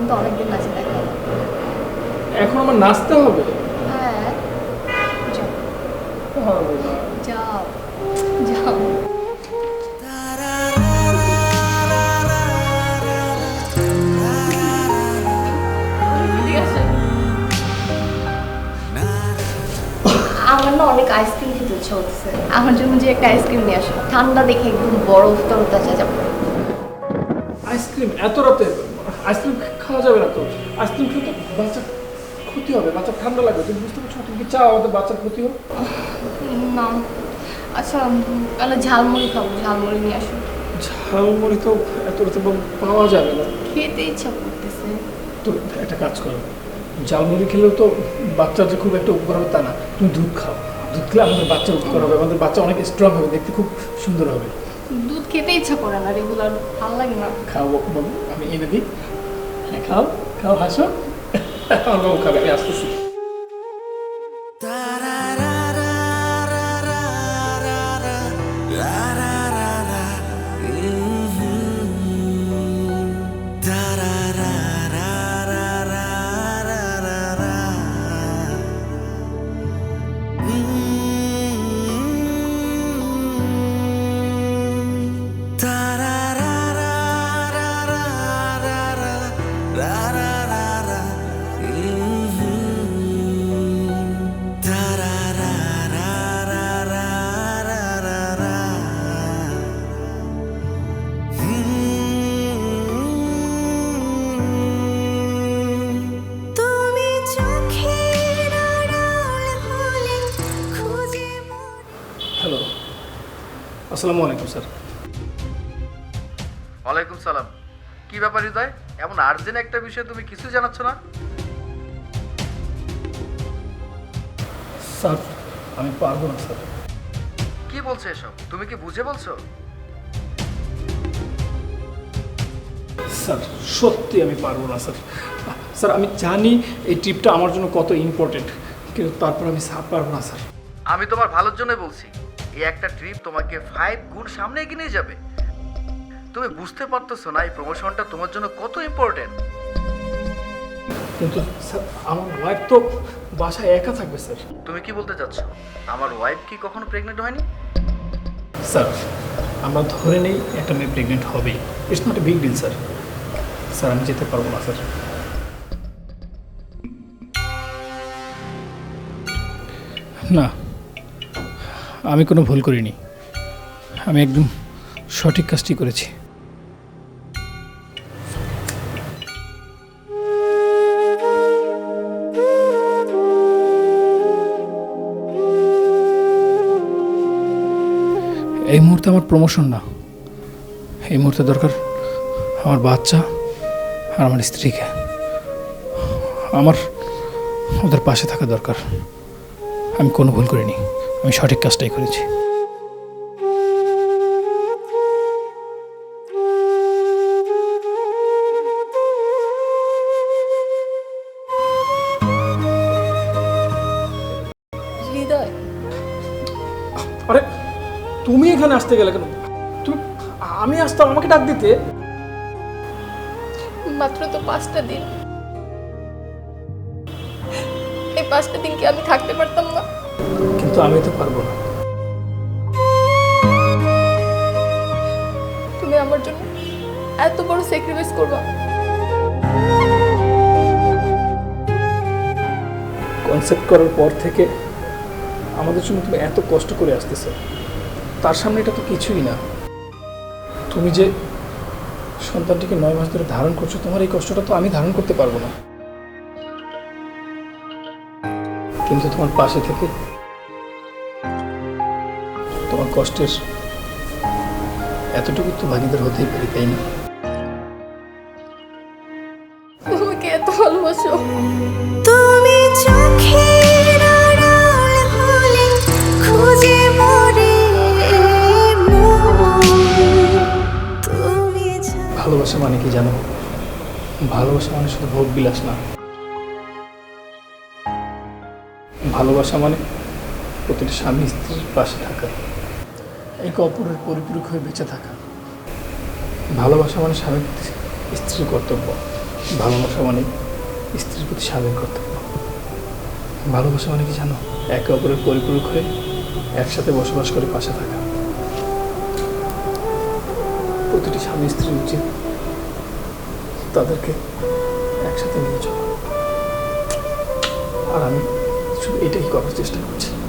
কিন্তু অনেকদিন নাচে দেখা হবে। এখন আমার নাচতে হবে? হ্যাঁ, যাও হবে না। যাও যাও। আমার না অনেক আইসক্রিম খেতে ইচ্ছা হচ্ছে, আমার জন্য যে একটা আইসক্রিম নিয়ে আসো, ঠান্ডা দেখে একদম বরফ তরতাজা যাবে। আইসক্রিম এত রাতে? আইসক্রিম খাওয়া যাবে না তো। আইসক্রিম খেলে তো বাচ্চার ক্ষতি হবে, বাচ্চার ঠান্ডা লাগবে। তুমি বুঝতে পারছো? তুমি কি চাও আমাদের বাচ্চার ক্ষতি হোক? না, আচ্ছা তাহলে ঝালমুড়ি খাবো, ঝালমুড়ি নিয়ে আসো। ঝালমুড়ি তো এত রাতে পাওয়া যাবে না। খেতে ইচ্ছা করতেছে। তো একটা কাজ করো, ঝালমুড়ি খেলেও তো বাচ্চার যে খুব একটা উপকার হবে তা না। তুমি দুধ খাও, দুধ খেলে আমাদের বাচ্চার উপকার হবে, আমাদের বাচ্চা অনেক স্ট্রং হবে, দেখতে খুব সুন্দর হবে। দুধ খেতে ইচ্ছা করে না রেগুলার, ভালো লাগে না। খাও বাবু, আমি এনে দিই। হ্যাঁ খাও খাও, হাসো। আমার বাবু খাবে, আমি আসতেছি। হ্যালো, আসসালামু আলাইকুম স্যার। ওয়ালাইকুম সালাম। কি ব্যাপার হৃদয়, এমন আর্জেন্ট একটা বিষয় তুমি কিছু জানাচ্ছ না? স্যার আমি পারবো না স্যার। কি বলছো এসব? তুমি কি বুঝে বলছো? স্যার সত্যি আমি পারবো না স্যার। স্যার আমি জানি এই ট্রিপটা আমার জন্য কত ইম্পর্টেন্ট, কিন্তু তারপর আমি স্যার পারবো না স্যার। আমি তোমার ভালোর জন্যই বলছি, এই একটা ট্রিপ তোমাকে 5 গুণ সামনে এগিয়ে নিয়ে যাবে। তুমি বুঝতে পারতেছো না এই প্রমোশনটা তোমার জন্য কত ইম্পর্টেন্ট? কিন্তু স্যার আমার ওয়াইফ তো বাসায় একা থাকবে স্যার। তুমি কি বলতে চাচ্ছ আমার ওয়াইফ কি কখনো প্রেগনেন্ট হয়নি? স্যার আমরা ধরে নেই একটা মেয়ে প্রেগনেন্ট হবেই, it's not a big deal sir. Sir আমি যেতে পারবো না স্যার। না, আমি কোনো ভুল করিনি, আমি একদম সঠিক কাজটি করেছি। এই মুহূর্তে আমার প্রমোশন না, এই মুহূর্তে দরকার আমার বাচ্চা আর আমার স্ত্রীকে। আমার ওদের পাশে থাকা দরকার। আমি কোনো ভুল করিনি, আমি সঠিক কাজটাই করেছি। হৃদয়, আরে তুমি এখানে আসতে গেলে কেন? তুমি, আমি আসতাম, আমাকে ডাক দিতে। মাত্র তো 5টা দিন, এই 5টা দিন কি আমি থাকতে পারতাম না? কিন্তু আমি তো পারবো না। তুমি আমার জন্য এত বড় স্যাক্রিফাইস করবা? কনসেপ্ট করার পর থেকে আমাদের জন্য তুমি এত কষ্ট করে আসতেছো, তার সামনে এটা তো কিছুই না। তুমি যে সন্তানটিকে 9 মাস ধরে ধারণ করছো, তোমার এই কষ্টটা তো আমি ধারণ করতে পারবো না। কিন্তু তোমার পাশে থেকে তোমার কষ্টের এতটুকু তো ভাগিদার হতেই পারি, তাই না? তোমাকে এত ভালোবাসো। তুমি চোখের আড়াল হলে খুঁজে মরে মন। তুমি ভালোবাসা মানে কি জানো? ভালোবাসা মানে শুধু ভোগ বিলাস না। ভালোবাসা মানে প্রতিটা স্বামী স্ত্রীর পাশে থাকা, একে অপরের পরিপূরক হয়ে বেঁচে থাকা। ভালোবাসা মানে স্বামী স্ত্রীর কর্তব্য, ভালোবাসা মানে স্ত্রীর প্রতি স্বামীর কর্তব্য। ভালোবাসা মানে কি জানো? একে অপরের পরিপূরক হয়ে একসাথে বসবাস করে পাশে থাকা। প্রতিটি স্বামী স্ত্রীর উচিত তাদেরকে একসাথে নিয়ে চলা। আর আমি শুধু এটাই করার চেষ্টা করছি।